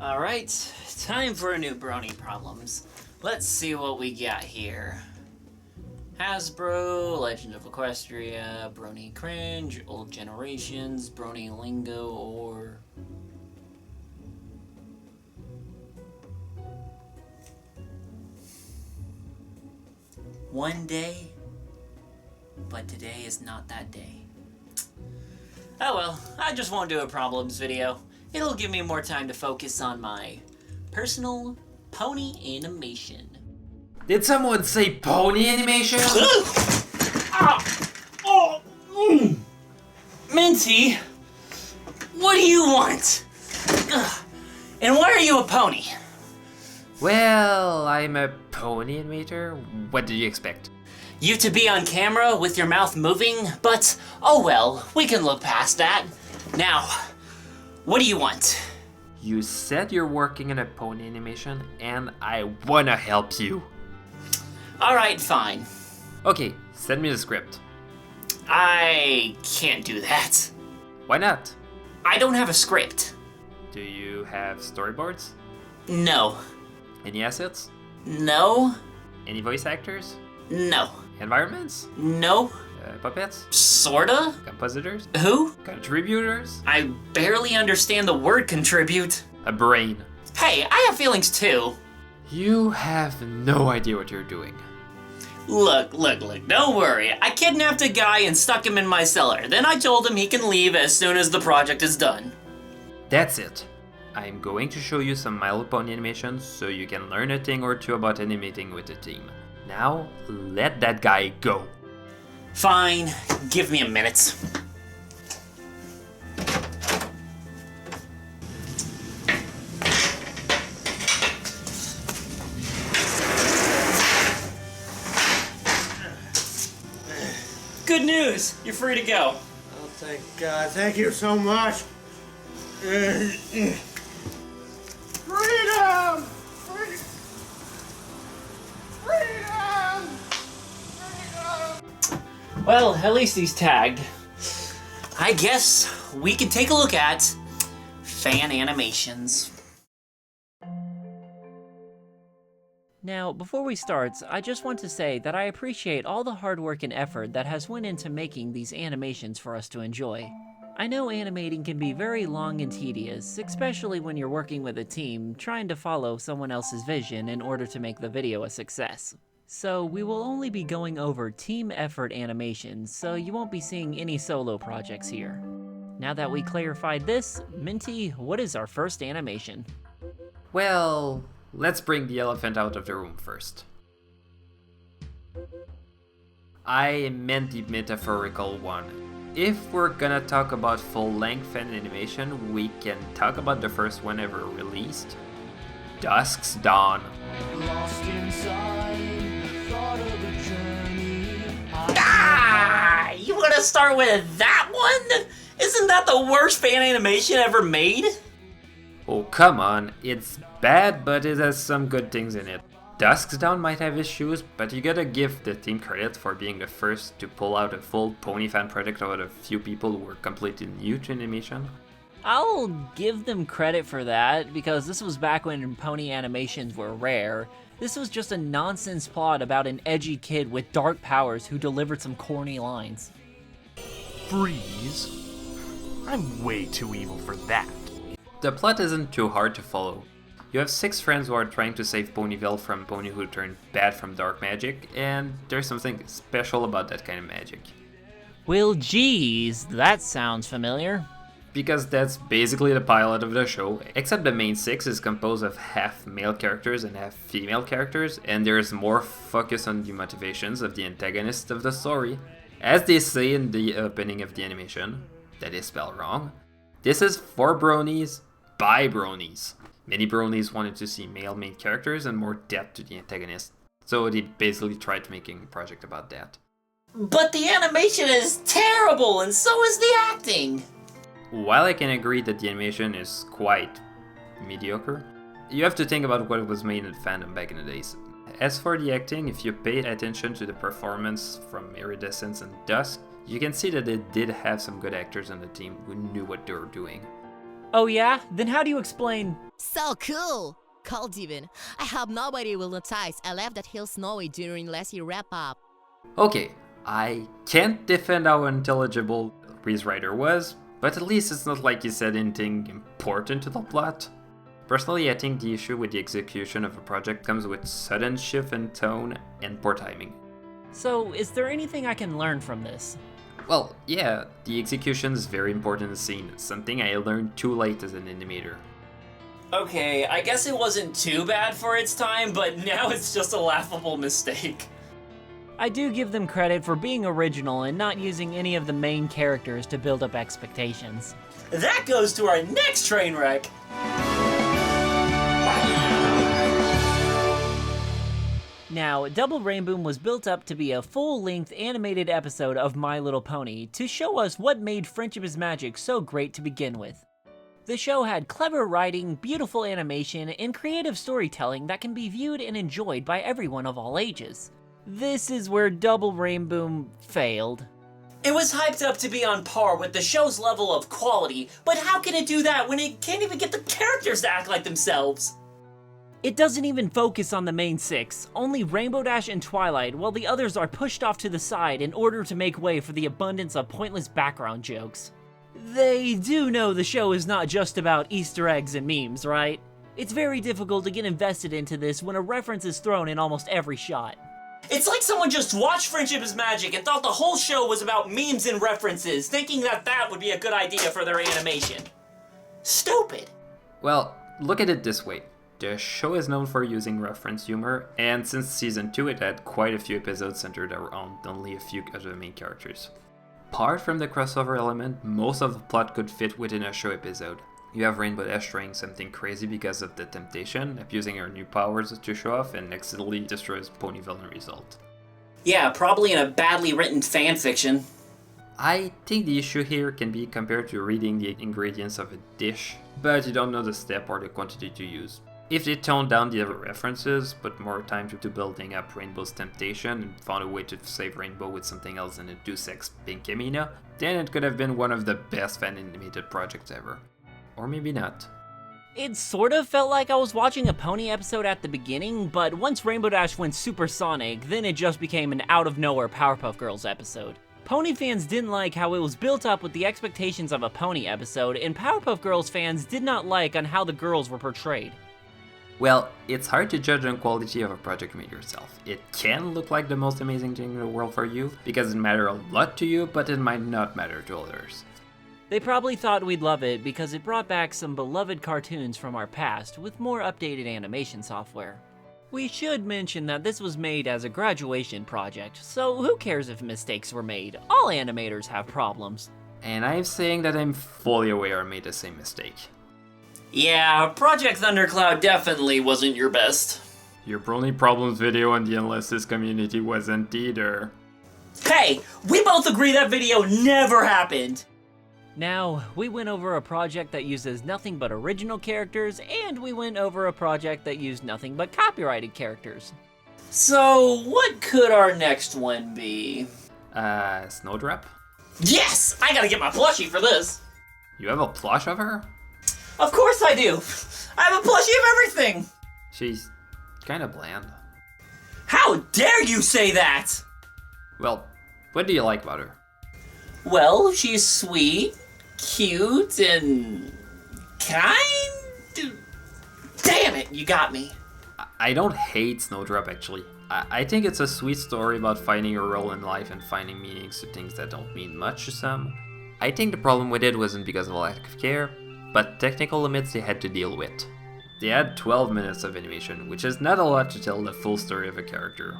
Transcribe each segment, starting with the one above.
Alright, time for a new Brony Problems. Let's see what we got here. Hasbro, Legend of Equestria, Brony Cringe, Old Generations, Brony Lingo, or... One day, but today is not that day. Oh well, I just won't do a problems video. It'll give me more time to focus on my personal pony animation. Did someone say pony animation? Minty, what do you want? And why are you a pony? Well, I'm a pony animator. What did you expect? You to be on camera with your mouth moving, but oh well, we can look past that. Now, what do you want? You said you're working on a pony animation, and I wanna help you. Alright, fine. Okay, send me the script. I can't do that. Why not? I don't have a script. Do you have storyboards? No. Any assets? No. Any voice actors? No. Environments? No. Puppets? Sorta? Compositors? Who? Contributors? I barely understand the word contribute. A brain. Hey, I have feelings too. You have no idea what you're doing. Look, don't worry. I kidnapped a guy and stuck him in my cellar. Then I told him he can leave as soon as the project is done. That's it. I'm going to show you some My Little Pony animations so you can learn a thing or two about animating with the team. Now, let that guy go. Fine, give me a minute. Good news, you're free to go. Oh, thank God. Thank you so much. Freedom! Freedom! Well, at least he's tagged. I guess we can take a look at fan animations. Now, before we start, I just want to say that I appreciate all the hard work and effort that has went into making these animations for us to enjoy. I know animating can be very long and tedious, especially when you're working with a team trying to follow someone else's vision in order to make the video a success. So we will only be going over team effort animations, so you won't be seeing any solo projects here. Now that we clarified this, Minty, what is our first animation? Well, let's bring the elephant out of the room first. I meant the metaphorical one. If we're gonna talk about full-length fan animation, we can talk about the first one ever released, Dusk's Dawn. Lost inside the thought of a journey. You wanna start with that one? Isn't that the worst fan animation ever made? Oh, come on, it's bad, but it has some good things in it. Dusk's Dawn might have issues, but you gotta give the team credit for being the first to pull out a full pony fan project out of a few people who were completely new to animation. I'll give them credit for that, because this was back when pony animations were rare. This was just a nonsense plot about an edgy kid with dark powers who delivered some corny lines. Freeze? I'm way too evil for that. The plot isn't too hard to follow. You have 6 friends who are trying to save Ponyville from Pony who turned bad from dark magic, and there's something special about that kind of magic. Well, geez, that sounds familiar. Because that's basically the pilot of the show, except the main 6 is composed of half male characters and half female characters, and there's more focus on the motivations of the antagonists of the story. As they say in the opening of the animation, that is spelled wrong, this is for bronies, by bronies. Many bronies wanted to see male main characters and more depth to the antagonist, so they basically tried making a project about that. But the animation is terrible, and so is the acting! While I can agree that the animation is quite mediocre, you have to think about what was made in fandom back in the days. As for the acting, if you pay attention to the performance from Iridescence and Dusk, you can see that they did have some good actors on the team who knew what they were doing. Oh yeah? Then how do you explain... So cool! Cold even. I hope nobody will notice I left that hill snowy during last year's wrap-up. Okay, I can't defend how unintelligible Breeze Rider was, but at least it's not like he said anything important to the plot. Personally, I think the issue with the execution of a project comes with sudden shift in tone and poor timing. So, is there anything I can learn from this? Well, yeah, the execution is very important in the scene, something I learned too late as an animator. Okay, I guess it wasn't too bad for its time, but now it's just a laughable mistake. I do give them credit for being original and not using any of the main characters to build up expectations. That goes to our next train wreck! Now, Double Rainboom was built up to be a full-length animated episode of My Little Pony to show us what made Friendship is Magic so great to begin with. The show had clever writing, beautiful animation, and creative storytelling that can be viewed and enjoyed by everyone of all ages. This is where Double Rainboom failed. It was hyped up to be on par with the show's level of quality, but how can it do that when it can't even get the characters to act like themselves? It doesn't even focus on the main six, only Rainbow Dash and Twilight, while the others are pushed off to the side in order to make way for the abundance of pointless background jokes. They do know the show is not just about Easter eggs and memes, right? It's very difficult to get invested into this when a reference is thrown in almost every shot. It's like someone just watched Friendship is Magic and thought the whole show was about memes and references, thinking that that would be a good idea for their animation. Stupid. Well, look at it this way. The show is known for using reference humor, and since season 2 it had quite a few episodes centered around only a few of the main characters. Apart from the crossover element, most of the plot could fit within a show episode. You have Rainbow Dash trying something crazy because of the temptation, abusing her new powers to show off, and accidentally destroys Ponyville result. Yeah, probably in a badly written fanfiction. I think the issue here can be compared to reading the ingredients of a dish, but you don't know the step or the quantity to use. If they toned down the other references, put more time to building up Rainbow's temptation, and found a way to save Rainbow with something else than a Deus Ex Pinkie Rose, then it could have been one of the best fan-animated projects ever. Or maybe not. It sort of felt like I was watching a Pony episode at the beginning, but once Rainbow Dash went supersonic, then it just became an out-of-nowhere Powerpuff Girls episode. Pony fans didn't like how it was built up with the expectations of a Pony episode, and Powerpuff Girls fans did not like on how the girls were portrayed. Well, it's hard to judge on quality of a project made yourself. It can look like the most amazing thing in the world for you, because it matters a lot to you, but it might not matter to others. They probably thought we'd love it because it brought back some beloved cartoons from our past with more updated animation software. We should mention that this was made as a graduation project, so who cares if mistakes were made? All animators have problems. And I'm saying that I'm fully aware I made the same mistake. Yeah, Project Thundercloud definitely wasn't your best. Your Brony Problems video on the Unlesses community wasn't either. Hey, we both agree that video never happened! Now, we went over a project that uses nothing but original characters, and we went over a project that used nothing but copyrighted characters. So, what could our next one be? Snowdrop? Yes! I gotta get my plushie for this! You have a plush of her? Of course I do! I have a plushie of everything! She's kinda bland. How dare you say that! Well, what do you like about her? Well, she's sweet, cute, and kind? Damn it, you got me. I don't hate Snowdrop actually. I think it's a sweet story about finding your role in life and finding meanings to things that don't mean much to some. I think the problem with it wasn't because of a lack of care, but technical limits they had to deal with. They had 12 minutes of animation, which is not a lot to tell the full story of a character.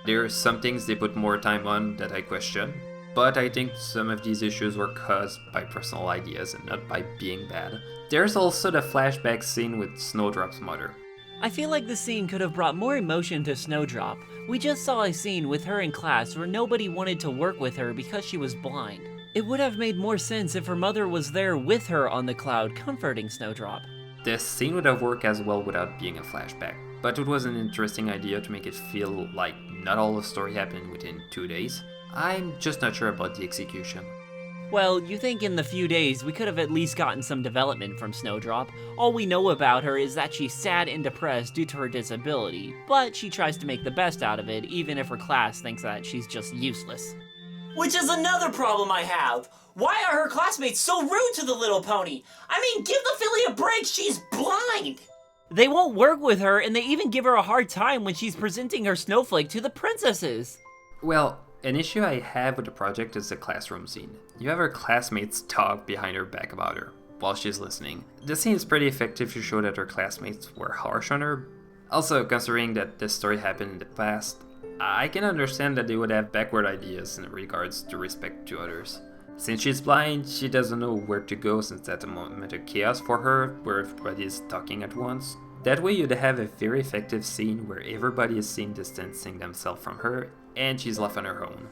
There are some things they put more time on that I question, but I think some of these issues were caused by personal ideas and not by being bad. There's also the flashback scene with Snowdrop's mother. I feel like the scene could have brought more emotion to Snowdrop. We just saw a scene with her in class where nobody wanted to work with her because she was blind. It would have made more sense if her mother was there with her on the cloud comforting Snowdrop. The scene would have worked as well without being a flashback, but it was an interesting idea to make it feel like not all the story happened within 2 days. I'm just not sure about the execution. Well, you think in the few days we could have at least gotten some development from Snowdrop. All we know about her is that she's sad and depressed due to her disability, but she tries to make the best out of it even if her class thinks that she's just useless. Which is another problem I have. Why are her classmates so rude to the little pony? I mean, give the filly a break, she's blind! They won't work with her, and they even give her a hard time when she's presenting her snowflake to the princesses. Well, an issue I have with the project is the classroom scene. You have her classmates talk behind her back about her, while she's listening. This scene is pretty effective to show that her classmates were harsh on her. Also, considering that this story happened in the past, I can understand that they would have backward ideas in regards to respect to others. Since she's blind, she doesn't know where to go since that's a moment of chaos for her, where everybody is talking at once. That way you'd have a very effective scene where everybody is seen distancing themselves from her, and she's left on her own.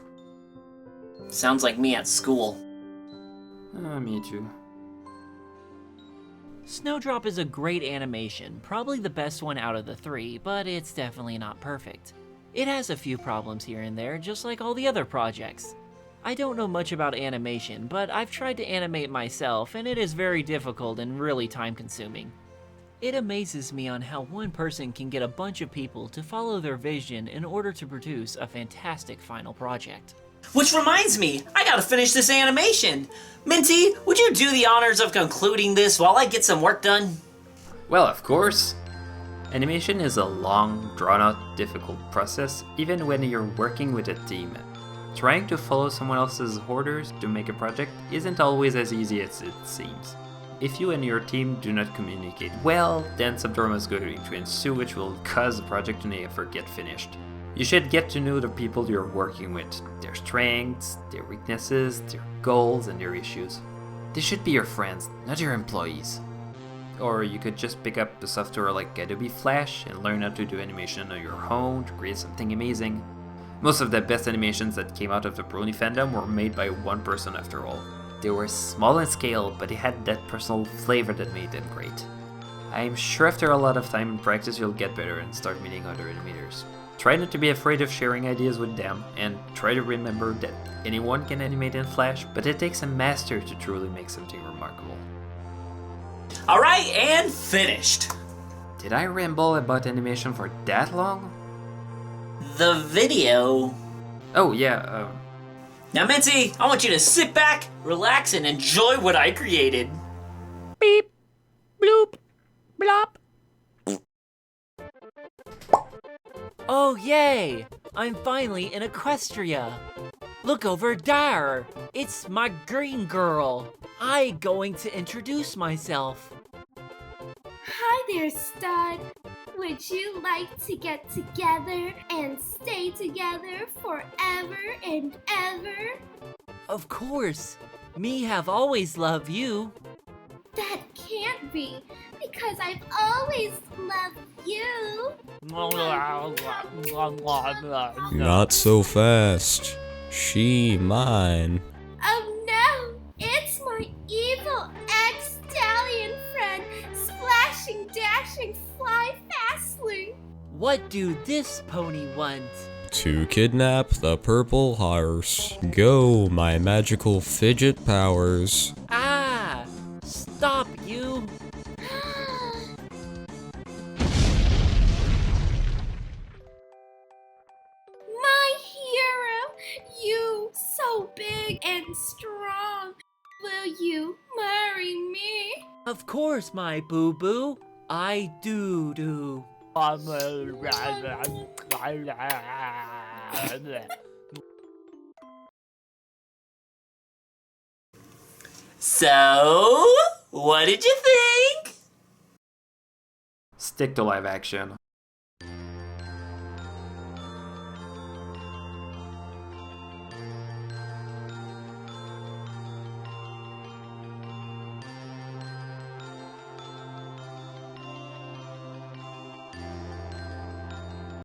Sounds like me at school. Me too. Snowdrop is a great animation, probably the best one out of the three, but it's definitely not perfect. It has a few problems here and there, just like all the other projects. I don't know much about animation, but I've tried to animate myself, and it is very difficult and really time-consuming. It amazes me on how one person can get a bunch of people to follow their vision in order to produce a fantastic final project. Which reminds me, I gotta finish this animation. Minty, would you do the honors of concluding this while I get some work done? Well, of course. Animation is a long, drawn-out, difficult process, even when you're working with a team. Trying to follow someone else's orders to make a project isn't always as easy as it seems. If you and your team do not communicate well, then some drama is going to ensue which will cause the project to never get finished. You should get to know the people you're working with, their strengths, their weaknesses, their goals, and their issues. They should be your friends, not your employees. Or you could just pick up the software like Adobe Flash and learn how to do animation on your own to create something amazing. Most of the best animations that came out of the Brony fandom were made by one person after all. They were small in scale, but they had that personal flavor that made them great. I'm sure after a lot of time and practice you'll get better and start meeting other animators. Try not to be afraid of sharing ideas with them, and try to remember that anyone can animate in Flash, but it takes a master to truly make something remarkable. Alright, and finished. Did I ramble about animation for that long? The video. Oh yeah, Now Minty, I want you to sit back, relax, and enjoy what I created. Beep, bloop, blop. Oh yay! I'm finally in Equestria. Look over there. It's my green girl. I going to introduce myself. Hi there, stud. Would you like to get together and stay together forever and ever? Of course. Me have always loved you. That can't be, because I've always loved you. Not so fast. She mine. Oh no, it's my evil ex-stallion friend, splashing, dashing, fly fastly. What do this pony want? To kidnap the purple horse. Go, my magical fidget powers. Ah! Stop, you! My hero, you so big and strong. Will you marry me? Of course, my boo-boo. I do. So, what did you think? stick to live action.